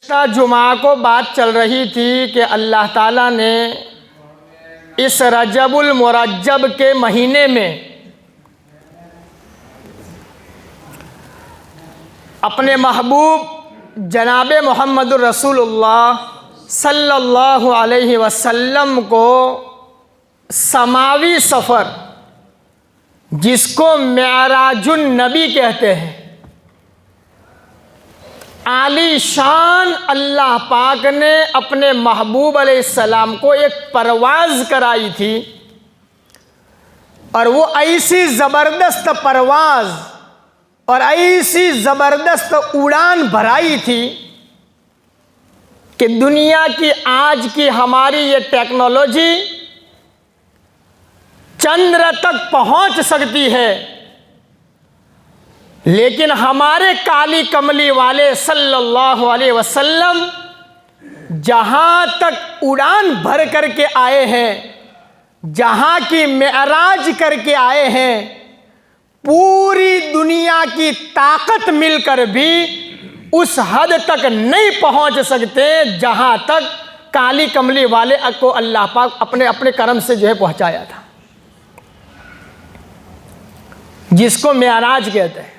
जुमा को बात चल रही थी कि अल्लाह ताला ने इस रजबुल मुरज्जब के महीने में अपने महबूब जनाब मोहम्मदुर रसूलुल्लाह सल्लल्लाहु अलैहि वसल्लम को समावी सफ़र, जिसको मेराजुन नबी कहते हैं, आली शान अल्लाह पाक ने अपने महबूब अलैहिस्सलाम को एक परवाज़ कराई थी। और वो ऐसी ज़बरदस्त परवाज़ और ऐसी ज़बरदस्त उड़ान भराई थी कि दुनिया की आज की हमारी ये टेक्नोलॉजी चंद्र तक पहुंच सकती है, लेकिन हमारे काली कमली वाले सल्लल्लाहु अलैहि वसल्लम जहां तक उड़ान भर करके आए हैं, जहां की मेराज करके आए हैं, पूरी दुनिया की ताकत मिलकर भी उस हद तक नहीं पहुंच सकते जहां तक काली कमली वाले को अल्लाह पाक अपने अपने करम से जो है पहुंचाया था, जिसको मेराज कहते हैं।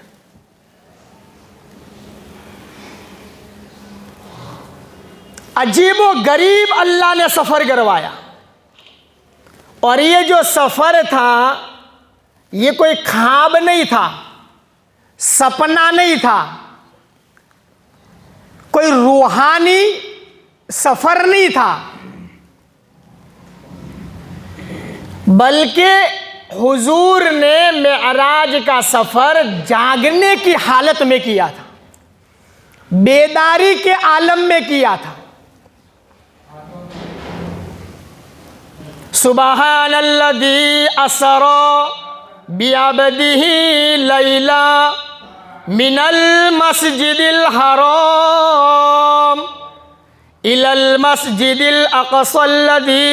अजीबो गरीब अल्लाह ने सफ़र करवाया। और ये जो सफ़र था, ये कोई ख्वाब नहीं था, सपना नहीं था, कोई रूहानी सफ़र नहीं था, बल्कि हुजूर ने मेराज का सफ़र जागने की हालत में किया था, बेदारी के आलम में किया था। सुबहानल्लज़ी असरा बिअब्दिही लैला मिनल मस्जिदिल हराम इलल मस्जिदिल अक़सल्लज़ी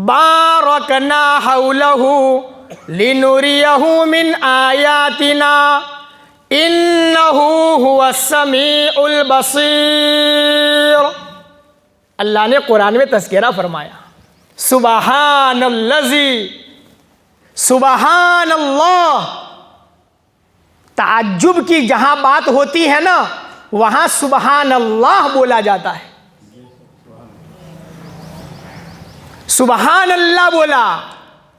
बारकना हौलहु लिनुरियहु मिन आयातिना इन्नहु हुवस समीउल बसीर। अल्लाह ने कुरान में तज़किरा फरमाया, सुबहानल्लज़ी, सुबहानल्लाह। ताज्जुब की जहां बात होती है ना, वहां सुबहानल्लाह बोला जाता है। सुबहानल्लाह बोला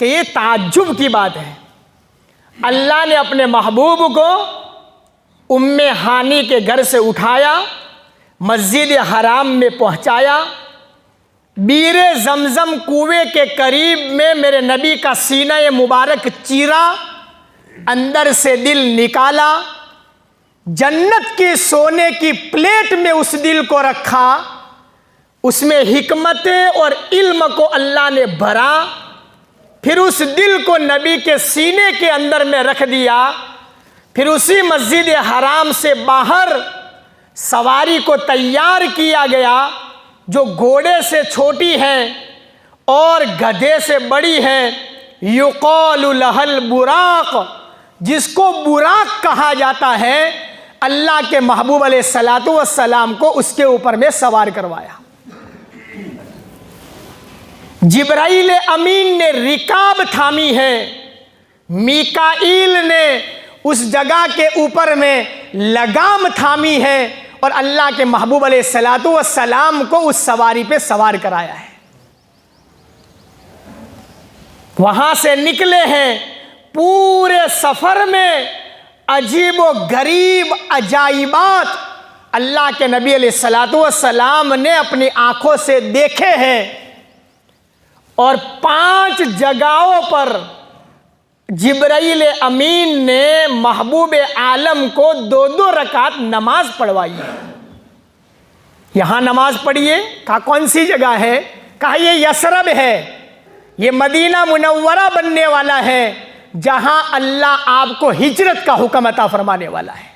कि ये ताज्जुब की बात है। अल्लाह ने अपने महबूब को उम्मे हानी के घर से उठाया, मस्जिद हराम में पहुंचाया, बीरे ज़मज़म कुएं के करीब में मेरे नबी का सीना मुबारक चीरा, अंदर से दिल निकाला, जन्नत की सोने की प्लेट में उस दिल को रखा, उसमें हिकमतें और इल्म को अल्लाह ने भरा, फिर उस दिल को नबी के सीने के अंदर में रख दिया। फिर उसी मस्जिद हराम से बाहर सवारी को तैयार किया गया, जो घोड़े से छोटी है और गधे से बड़ी है। युक़ालु लहल बुराक, जिसको बुराक कहा जाता है, अल्लाह के महबूब अलैहिस्सलातु वस्सलाम को उसके ऊपर में सवार करवाया। जिब्राइल अमीन ने रिकाब थामी है, मीकाईल ने उस जगह के ऊपर में लगाम थामी है, और अल्लाह के महबूब अलैहिस्सलातु वस्सलाम को उस सवारी पे सवार कराया है। वहां से निकले हैं। पूरे सफर में अजीब व गरीब अजाइबात अल्लाह के नबी अलैहिस्सलातु वस्सलाम ने अपनी आंखों से देखे हैं। और 5 जगहों पर जिब्राइल अमीन ने महबूब आलम को 2-2 रकात नमाज पढ़वाई है। यहाँ नमाज पढ़िए, कहा कौन सी जगह है? कहा ये यसरब है, ये मदीना मुनव्वरा बनने वाला है, जहाँ अल्लाह आपको हिजरत का हुक्म अता फरमाने वाला है।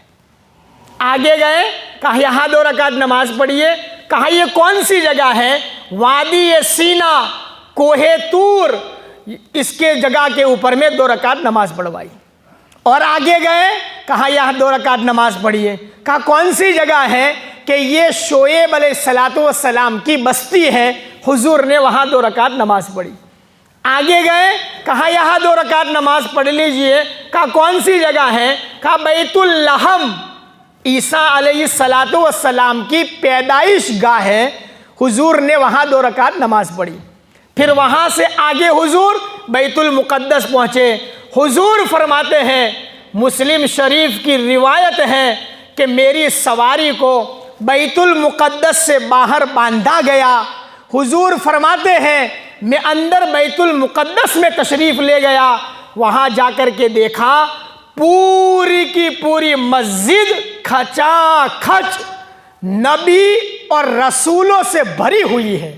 आगे गए, कहा यहाँ 2 रकात नमाज पढ़िए। कहा ये कौन सी जगह है? वादी सीना, कोहे तूर, इसके जगह के ऊपर में 2 रकात नमाज पढ़वाई। और आगे गए, कहा यहाँ 2 रकात नमाज पढ़िए। कहा कौन सी जगह है? कि ये शोएब अलैहिस्सलातु वस्सलाम की बस्ती है। हुजूर ने वहाँ 2 रकात नमाज पढ़ी। आगे गए, कहा यहाँ 2 रकात नमाज पढ़ लीजिए। कहा कौन सी जगह है? कहा बैतुल लहम, ईसा अलैहिस्सलातु वस्सलाम की पैदाइश गाह है। हुजूर ने वहाँ 2 रकात नमाज पढ़ी। फिर वहाँ से आगे हुजूर बैतुल मुक़द्दस पहुँचे। हुजूर फरमाते हैं, मुस्लिम शरीफ की रिवायत है कि मेरी सवारी को बैतुल मुक़द्दस से बाहर बांधा गया। हुजूर फरमाते हैं, मैं अंदर बैतुल मुक़द्दस में तशरीफ़ ले गया। वहाँ जाकर के देखा पूरी की पूरी मस्जिद खचाखच नबी और रसूलों से भरी हुई है।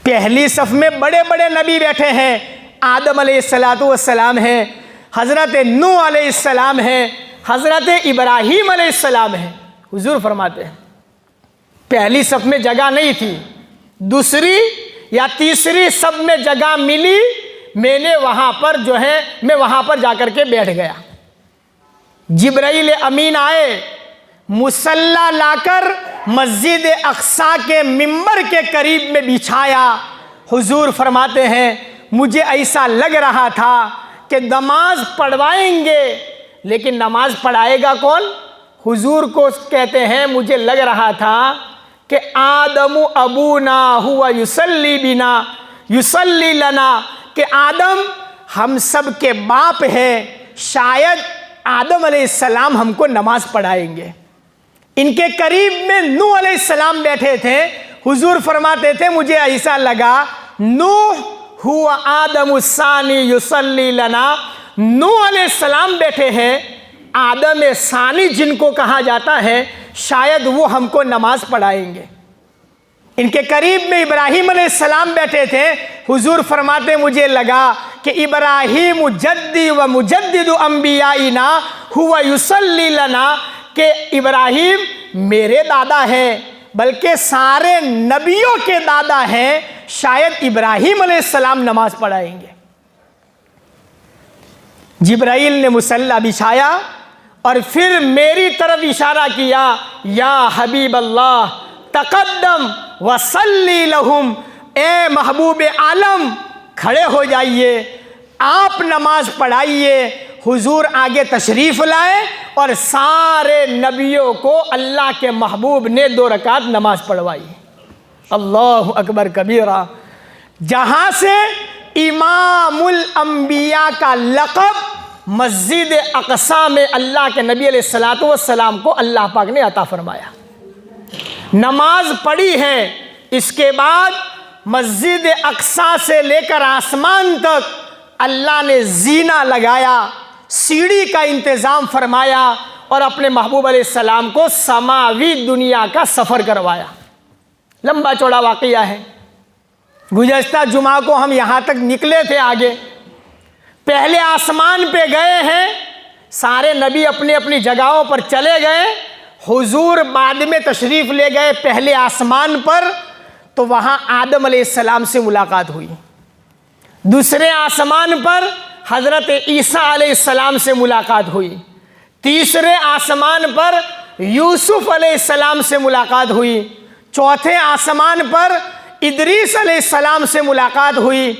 पहली सफ में बड़े बड़े नबी बैठे हैं। आदम अलैहिस्सलातु वस्सलाम है, हज़रत नूह अलैहिस्सलाम है, हज़रत इब्राहीम अलैहिस्सलाम है। हुजूर फरमाते हैं पहली सफ में जगह नहीं थी, दूसरी या तीसरी सफ में जगह मिली। मैंने वहाँ पर जो है, मैं वहाँ पर जाकर के बैठ गया। जिब्राइल अमीन आए, मुसल्ला लाकर मस्जिद अक्सा के मिंबर के करीब में बिछाया। हुजूर फरमाते हैं, मुझे ऐसा लग रहा था कि नमाज पढ़वाएंगे, लेकिन नमाज पढ़ाएगा कौन? हुजूर को कहते हैं, मुझे लग रहा था कि आदमु अबूना हुआ युसल्ली बिना युसल्ली लना, कि आदम हम सब के बाप हैं, शायद आदम अलैहिस्सलाम हमको नमाज पढ़ाएंगे। इनके करीब में नूह अलैहिस्सलाम बैठे थे। हुजूर फरमाते थे, मुझे ऐसा लगा नूह हुआ आदम सानी युसल्ली लना, नूह अलैहिस्सलाम बैठे हैं, आदम सानी जिनको कहा जाता है, शायद वो हमको नमाज पढ़ाएंगे। इनके करीब में इब्राहीम अलैहिस्सलाम बैठे थे। हुजूर फरमाते, मुझे लगा कि इब्राहीम जद्दी व मुजद्दिदु अंबियाइना हुवा युसल्ली लना, कि इब्राहीम मेरे दादा हैं, बल्कि सारे नबियों के दादा हैं, शायद इब्राहीम अलैहिस्सलाम नमाज पढ़ाएंगे। जिब्राइल ने मुसल्ला बिछाया और फिर मेरी तरफ इशारा किया, या हबीब अल्लाह तकद्दम वसल्ली लहुम, ए महबूब आलम खड़े हो जाइए, आप नमाज पढ़ाइए। हुजूर आगे तशरीफ़ लाए और सारे नबियों को अल्लाह के महबूब ने 2 रकात नमाज पढ़वाई। अल्लाह अकबर कबीरा। जहाँ से इमामुल अंबिया का लक़ब मस्जिद अक़सा में अल्लाह के नबी अलैहिस्सलातु वस्सलाम को अल्लाह पाक ने अता फरमाया। नमाज पढ़ी है, इसके बाद मस्जिद अक़सा से लेकर आसमान तक अल्लाह ने जीना लगाया, सीढ़ी का इंतज़ाम फरमाया और अपने महबूब अलैहिस्सलाम को समावी दुनिया का सफ़र करवाया। लंबा चौड़ा वाक़या है। गुज़श्ता जुमा को हम यहाँ तक निकले थे। आगे पहले आसमान पे गए हैं, सारे नबी अपनी अपनी जगहों पर चले गए। हुजूर बाद में तशरीफ़ ले गए पहले आसमान पर, तो वहाँ आदम अलैहिस्सलाम से मुलाकात हुई। दूसरे आसमान पर हज़रत ईसा अलैहिस्सलाम से मुलाकात हुई। तीसरे आसमान पर यूसुफ अलैहिस्सलाम से मुलाकात हुई। चौथे आसमान पर इदरीस अलैहिस्सलाम से मुलाकात हुई।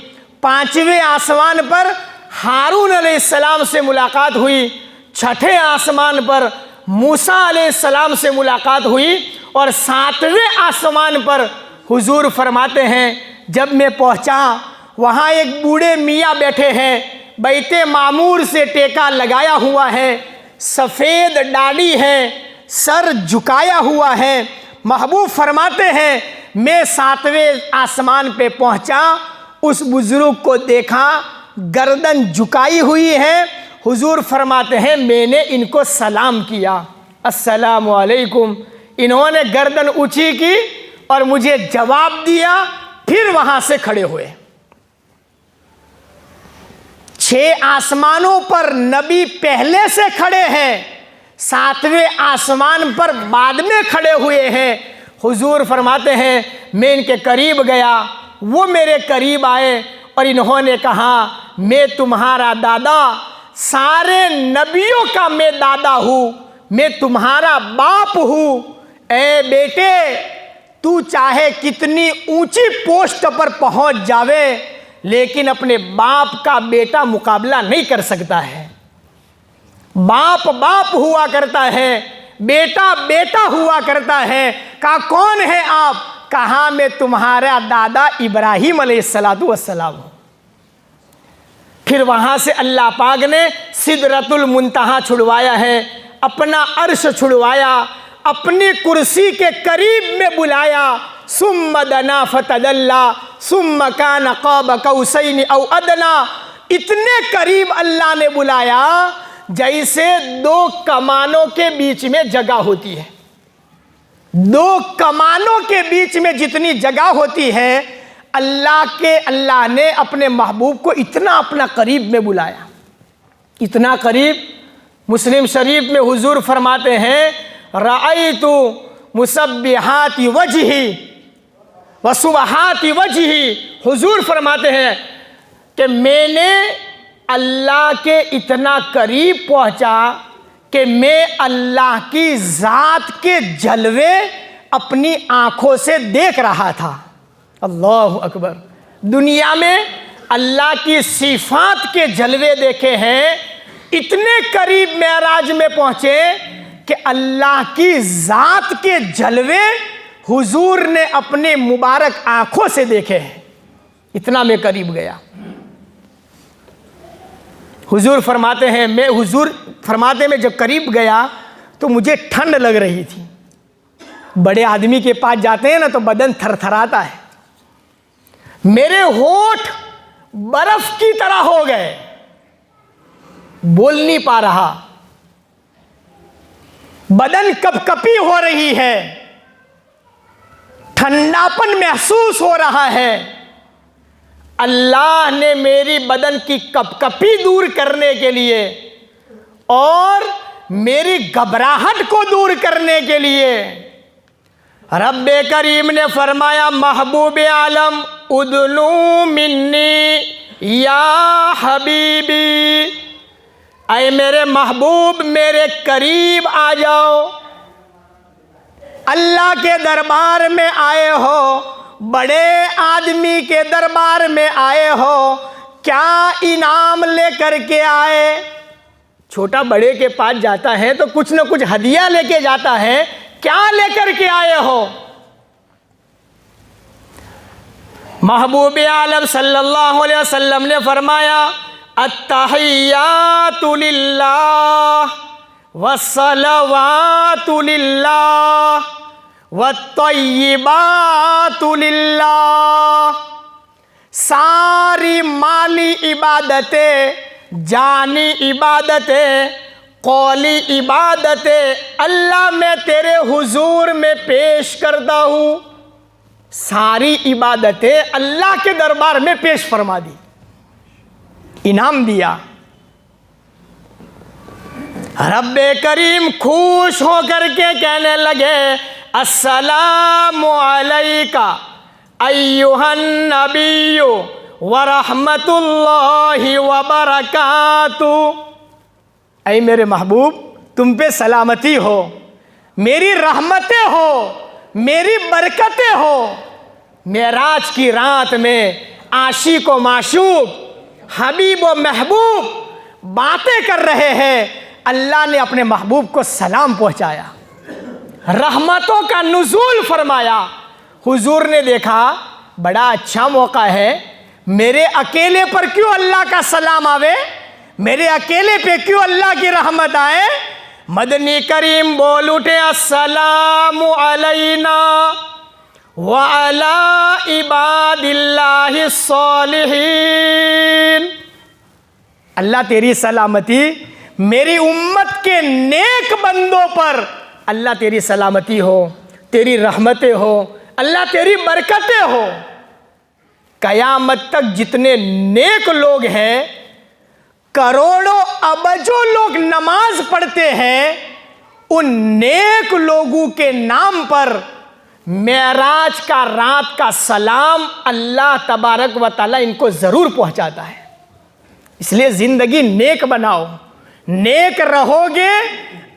पाँचवें आसमान पर हारून अलैहिस्सलाम से मुलाकात हुई। छठे आसमान पर मूसा अलैहिस्सलाम से मुलाकात हुई। और 7वें आसमान पर हुजूर फरमाते हैं, जब मैं पहुंचा वहाँ एक बूढ़े मियाँ बैठे हैं, बैते मामूर से टेका लगाया हुआ है, सफ़ेद दाढ़ी है, सर झुकाया हुआ है। महबूब फरमाते हैं, मैं 7वें आसमान पे पहुंचा, उस बुज़ुर्ग को देखा गर्दन झुकाई हुई है। हुजूर फरमाते हैं, मैंने इनको सलाम किया, अस्सलामु अलैकुम। इन्होंने गर्दन ऊंची की और मुझे जवाब दिया, फिर वहाँ से खड़े हुए। 6 आसमानों पर नबी पहले से खड़े हैं, 7वें आसमान पर बाद में खड़े हुए हैं। हुजूर फरमाते हैं, मैं इनके करीब गया, वो मेरे करीब आए और इन्होंने कहा, मैं तुम्हारा दादा, सारे नबियों का मैं दादा हूँ, मैं तुम्हारा बाप हूँ। ए बेटे, तू चाहे कितनी ऊंची पोस्ट पर पहुंच जावे, लेकिन अपने बाप का बेटा मुकाबला नहीं कर सकता है। बाप बाप हुआ करता है, बेटा बेटा हुआ करता है। कहा कौन है आप? कहा मैं तुम्हारा दादा इब्राहिम अलैहिस्सलातु वस्सलाम हूँ। फिर वहाँ से अल्लाह पाक ने सिदरतुल मुंतहा छुड़वाया है, अपना अर्श छुड़वाया, अपनी कुर्सी के करीब में बुलाया। सुम्मा दना फतदल्ला सुम्मा कान क़ाब कौसैन औ अदना। इतने करीब अल्लाह ने बुलाया जैसे दो कमानों के बीच में जगह होती है। दो कमानों के बीच में जितनी जगह होती है, अल्लाह ने अपने महबूब को इतना अपना करीब में बुलाया, इतना करीब। मुस्लिम शरीफ में हुजूर फरमाते हैं, रअयतु मुसब्बिहाति वजही व सुबहाति वजही। हुजूर फरमाते हैं कि मैंने अल्लाह के इतना करीब पहुंचा कि मैं अल्लाह की ज़ात के जलवे अपनी आँखों से देख रहा था। अल्लाह अकबर। दुनिया में अल्लाह की सिफात के जलवे देखे हैं, इतने करीब मेराज में पहुँचे कि अल्लाह की ज़ात के जलवे हुजूर ने अपने मुबारक आँखों से देखे हैं। इतना मैं करीब गया। हुजूर फरमाते हैं, मैं जब करीब गया तो मुझे ठंड लग रही थी। बड़े आदमी के पास जाते हैं ना तो बदन थरथराता है। मेरे होठ बर्फ की तरह हो गए, बोल नहीं पा रहा, बदन कपकपी हो रही है, ठंडापन महसूस हो रहा है। अल्लाह ने मेरी बदन की कपकपी दूर करने के लिए और मेरी घबराहट को दूर करने के लिए रब्बे करीम ने फरमाया, महबूब आलम उदनू मिन्नी या हबीबी, ऐ मेरे महबूब मेरे करीब आ जाओ। अल्लाह के दरबार में आए हो, बड़े आदमी के दरबार में आए हो, क्या इनाम लेकर के आए? छोटा बड़े के पास जाता है तो कुछ न कुछ हदिया लेके जाता है, क्या लेकर के आए हो? महबूब आलम सल्लल्लाहु अलैहि वसल्लम ने फरमाया, अत्तहियातु लिल्लाह वस्सलवातु लिल्लाह वत्तय्यिबातु लिल्लाह। सारी माली इबादतें, जानी इबादतें, कौली इबादतें अल्लाह मैं तेरे हुजूर में पेश करता हूँ। सारी इबादतें अल्लाह के दरबार में पेश फरमा दी, इनाम दिया। रब्बे करीम खुश होकर के कहने लगे, अस्सलामु अलैका अय्युहन नबिय्यु व रहमतुल्लाहि व बरकातु। ऐ मेरे महबूब, तुम पे सलामती हो, मेरी रहमतें हो, मेरी बरकतें हो। मेराज की रात में आशिक व माशूक, हबीब व महबूब बातें कर रहे हैं। अल्लाह ने अपने महबूब को सलाम पहुंचाया, रहमतों का नुज़ूल फरमाया। हुजूर ने देखा बड़ा अच्छा मौका है, मेरे अकेले पर क्यों अल्लाह का सलाम आवे, मेरे अकेले पे क्यों अल्लाह की रहमत आए। मदनी करीम बोल उठे, अस्सलामु अलैना व अला इबादिल्लाहि सालिहीन। अल्लाह तेरी सलामती मेरी उम्मत के नेक बंदों पर, अल्लाह तेरी सलामती हो, तेरी रहमतें हो, अल्लाह तेरी बरकतें हो। कयामत तक जितने नेक लोग हैं, करोड़ों अबजों लोग नमाज पढ़ते हैं, उन नेक लोगों के नाम पर मेराज का रात का सलाम अल्लाह तबारक व तआला इनको ज़रूर पहुंचाता है। इसलिए ज़िंदगी नेक बनाओ, नेक रहोगे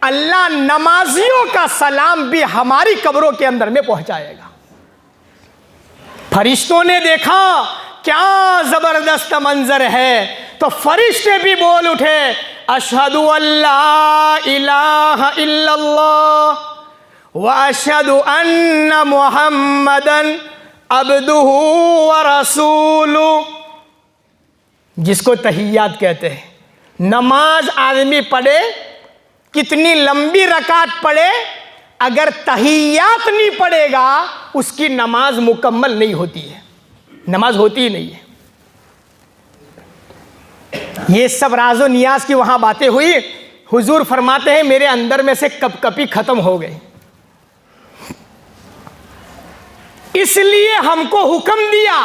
अल्लाह नमाजियों का सलाम भी हमारी कब्रों के अंदर में पहुंचाएगा। फरिश्तों ने देखा क्या जबरदस्त मंजर है, तो फरिश्ते भी बोल उठे, अशहदु अल्ला इलाहा इल्लल्लाह व अशहदु अन्ना मुहम्मदन अब्दुहु व रसूलुहु। जिसको तहियात कहते हैं। नमाज आदमी पढ़े, कितनी लंबी रकात पढ़े, अगर तहियात नहीं पढ़ेगा उसकी नमाज मुकम्मल नहीं होती है, नमाज होती ही नहीं है। ये सब राजो नियाज की वहां बातें हुई। हुजूर फरमाते हैं मेरे अंदर में से कपकपी खत्म हो गई, इसलिए हमको हुक्म दिया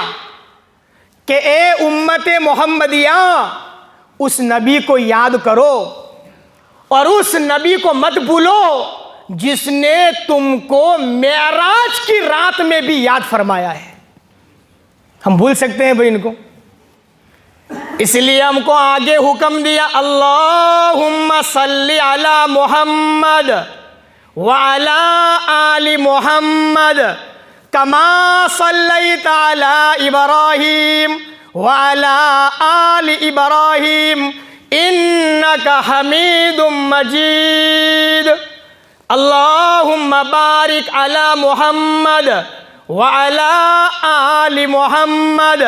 कि ए उम्मत मोहम्मदिया, उस नबी को याद करो और उस नबी को मत भूलो जिसने तुमको मेराज की रात में भी याद फरमाया है। हम भूल सकते हैं भाई इनको? इसलिए हमको आगे हुक्म दिया, अल्लाहुम्मा सल्ली अला मुहम्मद व अला आलि मुहम्मद कमा सल्लैता अला इब्राहीम व अला आलि इब्राहीम इन्नका हमीदुम मजीद। अल्लाहुम्मा बारिक अला मुहम्मद व अला आलि मुहम्मद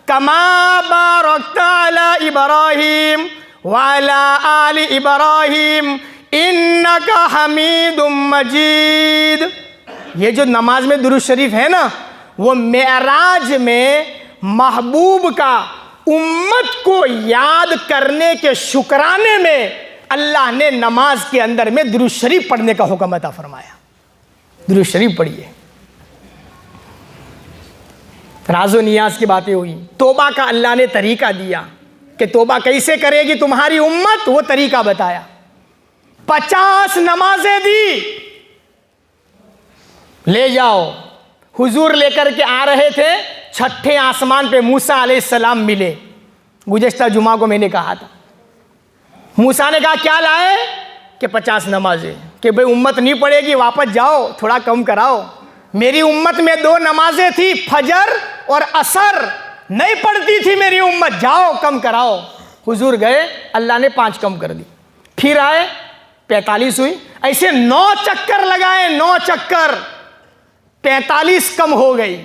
कमा बारकता अला इब्राहीम व अला आलि इब्राहीम इन्नका हमीदुम मजीद। ये जो नमाज में दुरूद शरीफ है ना, वो मेराज में महबूब का उम्मत को याद करने के शुक्राने में अल्लाह ने नमाज के अंदर में दुरूद शरीफ पढ़ने का हुक्म अता फरमाया। दुरूद शरीफ पढ़िए। राजो नियाज की बातें हुई। तौबा का अल्लाह ने तरीका दिया कि तौबा कैसे करेगी तुम्हारी उम्मत, वो तरीका बताया। 50 नमाजें दी, ले जाओ। हुजूर लेकर के आ रहे थे, छठे आसमान पे मूसा अलैहिस्सलाम मिले। गुज़श्ता जुमा को मैंने कहा था, मूसा ने कहा क्या लाए? कि 50 नमाजें। कि भाई उम्मत नहीं पढ़ेगी, वापस जाओ, थोड़ा कम कराओ। मेरी उम्मत में 2 नमाजें थी, फजर और असर, नहीं पढ़ती थी मेरी उम्मत, जाओ कम कराओ। हुजूर गए, अल्लाह ने 5 कम कर दी। फिर आए, 45 हुई। ऐसे 9 चक्कर लगाए, 9 चक्कर, 45 कम हो गई,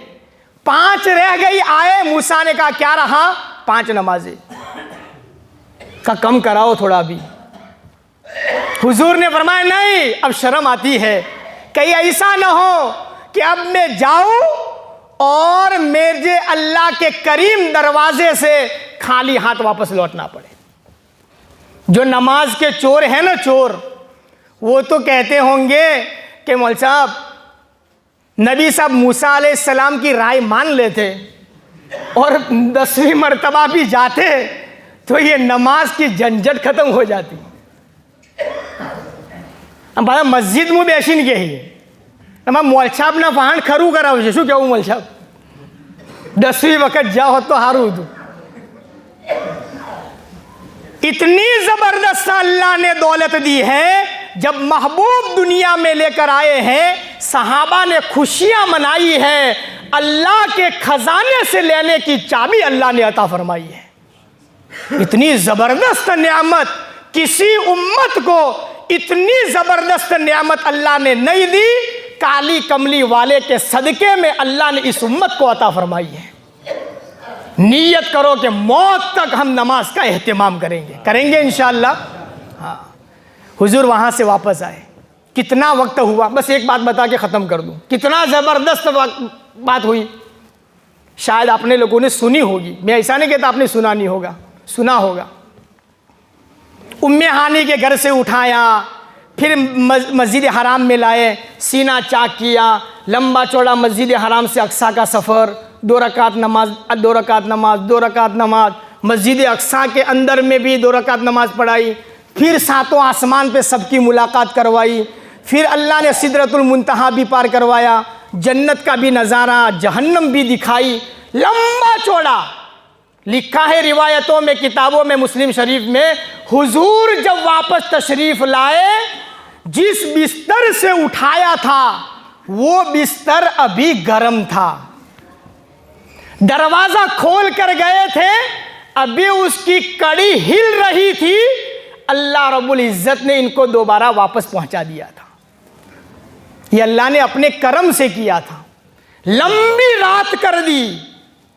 5 रह गई। आए, मूसा ने कहा क्या रहा? 5 नमाजें। का कम कराओ थोड़ा भी। हुजूर ने फरमाया नहीं, अब शर्म आती है, कहीं ऐसा ना हो कि अब मैं जाऊं और मेरे अल्लाह के करीम दरवाजे से खाली हाथ वापस लौटना पड़े। जो नमाज के चोर हैं ना, चोर, वो तो कहते होंगे कि मौलवी साहब, नबी साहब मूसा अलैहिस्सलाम की राय मान लेते और 10वीं मर्तबा भी जाते तो ये नमाज की झंझट खत्म हो जाती। भाई मस्जिद में बेसिन के ही मोल साहब ना वहां खरू करावे शू कहूँ? मोल साहब 10वीं वक्त जाओ तो हारू। इतनी जबरदस्त अल्लाह ने दौलत दी है। जब महबूब दुनिया में लेकर आए हैं, सहाबा ने खुशियां मनाई है। अल्लाह के खजाने से लेने की चाबी अल्लाह ने अता फरमाई है। इतनी जबरदस्त नियामत किसी उम्मत को, इतनी जबरदस्त नियामत अल्लाह ने नहीं दी। काली कमली वाले के सदके में अल्लाह ने इस उम्मत को अता फरमाई है। नीयत करो कि मौत तक हम नमाज का एहतिमाम करेंगे इंशाअल्लाह। हाँ, हुजूर वहाँ से वापस आए। कितना वक्त हुआ, बस एक बात बता के ख़त्म कर दूँ। कितना ज़बरदस्त बात हुई, शायद आपने लोगों ने सुनी होगी। मैं ऐसा नहीं कहता आपने सुना नहीं होगा, सुना होगा। उम्मे हानी के घर से उठाया, फिर मस्जिद हराम में लाए, सीना चाक किया, लंबा चौड़ा मस्जिद हराम से अक्सा का सफ़र, 2 रकात नमाज, 2 रकात नमाज, 2 रकात नमाज। मस्जिद अक्सा के अंदर में भी 2 रकात नमाज पढ़ाई। फिर 7वें आसमान पे सबकी मुलाकात करवाई। फिर अल्लाह ने सिदरतुल मुंतहा भी पार करवाया, जन्नत का भी नज़ारा, जहन्नम भी दिखाई। लंबा चौड़ा लिखा है रिवायतों में, किताबों में, मुस्लिम शरीफ में, हुजूर जब वापस तशरीफ़ लाए जिस बिस्तर से उठाया था वो बिस्तर अभी गर्म था। दरवाजा खोल कर गए थे, अभी उसकी कड़ी हिल रही थी, अल्लाह रब्बुल इज्जत ने इनको दोबारा वापस पहुंचा दिया था। ये अल्लाह ने अपने करम से किया था। लंबी रात कर दी।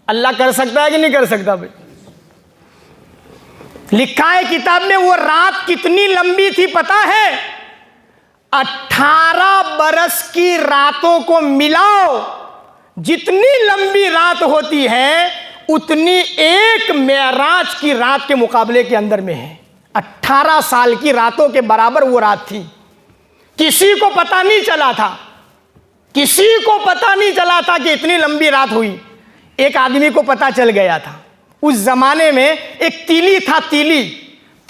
अल्लाह कर सकता है कि नहीं कर सकता भाई? लिखा है किताब में, वो रात कितनी लंबी थी पता है? 18 बरस की रातों को मिलाओ, जितनी लंबी रात होती है उतनी एक मेराज की रात के मुकाबले के अंदर में है। 18 साल की रातों के बराबर वो रात थी। किसी को पता नहीं चला था, किसी को पता नहीं चला था कि इतनी लंबी रात हुई। एक आदमी को पता चल गया था। उस जमाने में एक तीली था, तीली,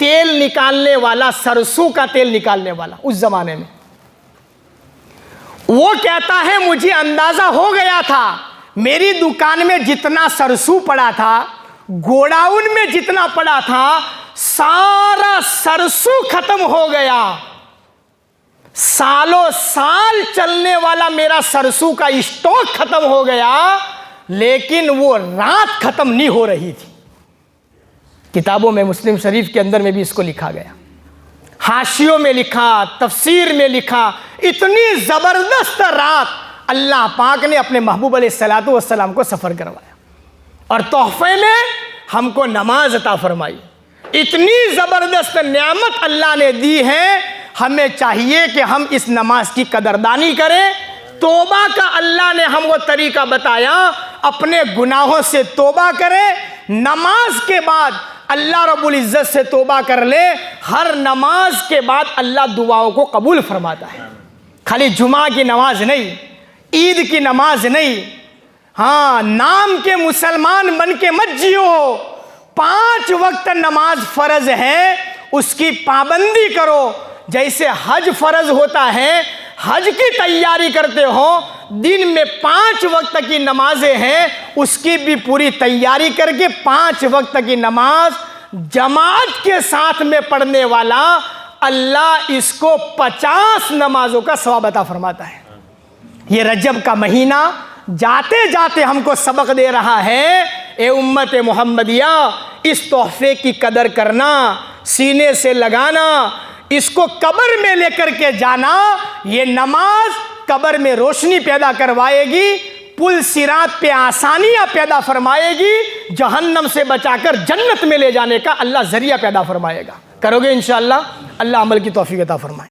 तेल निकालने वाला, सरसों का तेल निकालने वाला उस जमाने में। वो कहता है मुझे अंदाजा हो गया था, मेरी दुकान में जितना सरसों पड़ा था, गोडाउन में जितना पड़ा था, सारा सरसों खत्म हो गया। सालों साल चलने वाला मेरा सरसों का स्टॉक खत्म हो गया, लेकिन वो रात खत्म नहीं हो रही थी। किताबों में, मुस्लिम शरीफ के अंदर में भी इसको लिखा गया, हाशियों में लिखा, तफसीर में लिखा। इतनी जबरदस्त रात अल्लाह पाक ने अपने महबूब अलैहिस्सलातु वस्सलाम को सफर करवाया और तोहफे में हमको नमाज अता फरमाई। इतनी जबरदस्त नेमत अल्लाह ने दी है, हमें चाहिए कि हम इस नमाज की कदरदानी करें। तौबा का अल्लाह ने हमको तरीका बताया, अपने गुनाहों से तौबा करें। नमाज के बाद अल्लाह रब्बुल इज्जत से तौबा कर ले। हर नमाज के बाद अल्लाह दुआओं को कबूल फरमाता है। खाली जुमा की नमाज नहीं, ईद की नमाज नहीं। हाँ, नाम के मुसलमान बन के मत जियो। 5 वक्त नमाज फर्ज है, उसकी पाबंदी करो। जैसे हज फर्ज होता है, हज की तैयारी करते हो, दिन में 5 वक्त की नमाजें हैं, उसकी भी पूरी तैयारी करके 5 वक्त की नमाज जमात के साथ में पढ़ने वाला अल्लाह इसको 50 नमाजों का सवाब अता फरमाता है। ये रजब का महीना जाते जाते हमको सबक दे रहा है, ए उम्मत मोहम्मदिया, इस तोहफे की कदर करना, सीने से लगाना, इसको कब्र में लेकर के जाना। ये नमाज कब्र में रोशनी पैदा करवाएगी, पुल सिरात पे आसानियां पैदा फरमाएगी, जहन्नम से बचाकर जन्नत में ले जाने का अल्लाह जरिया पैदा फरमाएगा। करोगे इंशाअल्लाह? अल्लाह अमल की तौफीक अता फरमाए।